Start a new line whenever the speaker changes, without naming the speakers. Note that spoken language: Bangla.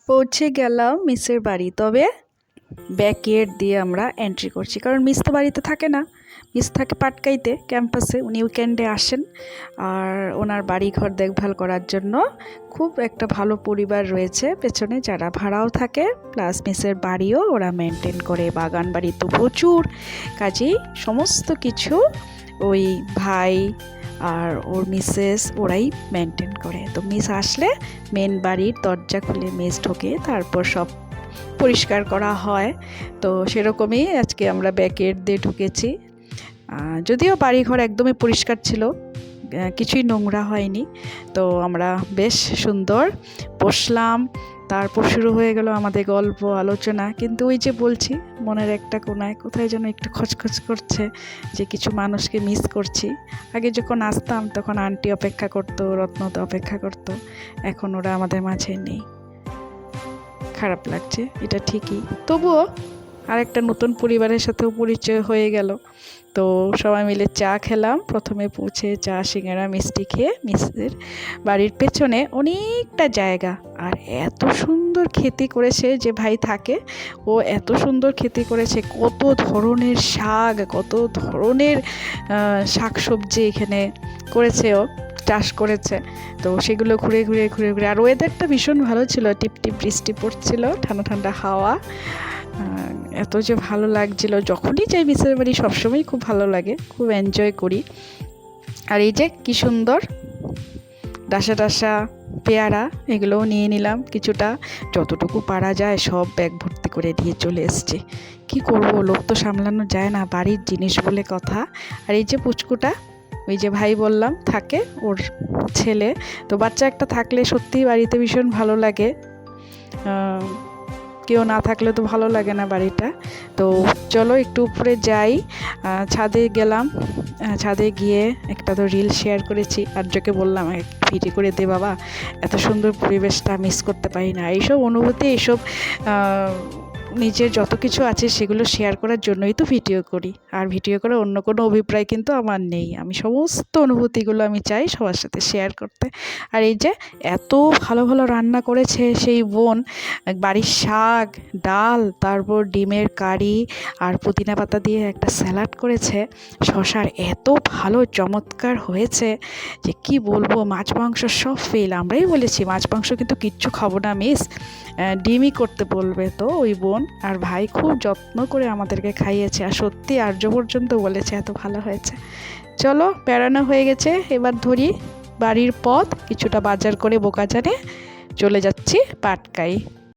পৌঁছে গেলাম মিসের বাড়ি। তবে ব্যাক গেট দিয়ে আমরা এন্ট্রি করছি, কারণ মিস তো বাড়িতে থাকে না। মিস থাকে পাটকাইতে ক্যাম্পাসে, উনি উইকেন্ডে আসেন। আর ওনার বাড়ি ঘর দেখভাল করার জন্য খুব একটা ভালো পরিবার রয়েছে পেছনে, যারা ভাড়াও থাকে, প্লাস মিসের বাড়িও ওরা মেনটেন করে। বাগান বাড়ি তো প্রচুর, কাজেই সমস্ত কিছু ওই ভাই আর ওর মিসেস ওরাই মেনটেন করে। তো মিস আসলে মেন বাড়ির দরজা খুলে মিস ঢোকে, তারপর সব পরিষ্কার করা হয়। তো সেরকমই আজকে আমরা ব্যাক গেট দিয়ে ঢুকেছি। যদিও বাড়িঘর একদমই পরিষ্কার ছিল, কিছুই নোংরা হয়নি। তো আমরা বেশ সুন্দর বসলাম, তারপর শুরু হয়ে গেল আমাদের গল্প আলোচনা। কিন্তু ওই যে বলছি, মনের একটা কোনায় কোথায় যেন একটু খচখচ করছে যে কিছু মানুষকে মিস করছি। আগে যখন আসতাম তখন আন্টি অপেক্ষা করতো, রত্নতে অপেক্ষা করতো, এখন ওরা আমাদের মাঝে নেই। খারাপ লাগছে এটা ঠিকই, তবুও আরেকটা নতুন পরিবারের সাথেও পরিচয় হয়ে গেল। তো সবাই মিলে চা খেলাম। প্রথমে পৌঁছে চা সিঙ্গারা মিষ্টি খেয়ে মিসের বাড়ির পেছনে অনেকটা জায়গা, আর এত সুন্দর খেতে করেছে যে ভাই থাকে, ও এত সুন্দর খেতে করেছে। কত ধরনের শাক, কত ধরনের শাকসবজি এখানে করেছে, ও চাষ করেছে। তো সেগুলো ঘুরে ঘুরে ঘুরে ঘুরে, আর ওয়েদারটা ভীষণ ভালো ছিল, টিপ টিপ বৃষ্টি পড়ছিল, ঠান্ডা ঠান্ডা হাওয়া। এত যে ভালো লাগছিল, যখনই যাই মিসের বাড়ি সবসময় খুব ভালো লাগে, খুব এনজয় করি। আর এই যে কি সুন্দর ডাসা ডাসা পেয়ারা, এগুলোও নিয়ে নিলাম কিছুটা, যতটুকু পারা যায় সব ব্যাগ ভর্তি করে দিয়ে চলে এসছে। কি করব, লোক তো সামলানো যায় না, বাড়ির জিনিস বলে কথা। আর এই যে পুচকুটা, ওই যে ভাই বললাম থাকে, ওর ছেলে। তো বাচ্চা একটা থাকলে সত্যিই বাড়িতে ভীষণ ভালো লাগে, কেউ না থাকলে তো ভালো লাগে না বাড়িটা। তো চলো একটু উপরে যাই। ছাদে গেলাম, ছাদে গিয়ে একটা তো রিল শেয়ার করেছি, আর্যকে বললাম ভিডিও করে দে বাবা, এত সুন্দর পরিবেশটা মিস করতে পারি না। এইসব অনুভূতি, এইসব নিজের যত কিছু আছে সেগুলো শেয়ার করার জন্যই তো ভিডিও করি। আর ভিডিও করে অন্য কোনো অভিপ্রায় কিন্তু আমার নেই, আমি সমস্ত অনুভূতিগুলো আমি চাই সবার সাথে শেয়ার করতে। আর এই যে এত ভালো ভালো রান্না করেছে সেই বোন, বাড়ির শাক, ডাল, তারপর ডিমের কারি, আর পুদিনা পাতা দিয়ে একটা স্যালাড করেছে, শশার এত ভালো চমৎকার হয়েছে যে কি বলবো। মাছ মাংস সব ফেল, আমরাই বলেছি মাছ মাংস কিন্তু কিচ্ছু খাবো না মিস, ডিমই করতে বলবে। তো ওই বোন আর ভাই খুব যত্ন করে আমাদেরকে খাইয়েছে, আর সত্যি আর্য পর্যন্ত বলেছে এত ভালো হয়েছে। চলো বেড়ানো হয়ে গেছে, এবার ধরি বাড়ির পথ। কিছুটা বাজার করে বোকাজানে চলে যাচ্ছি পাটকাই।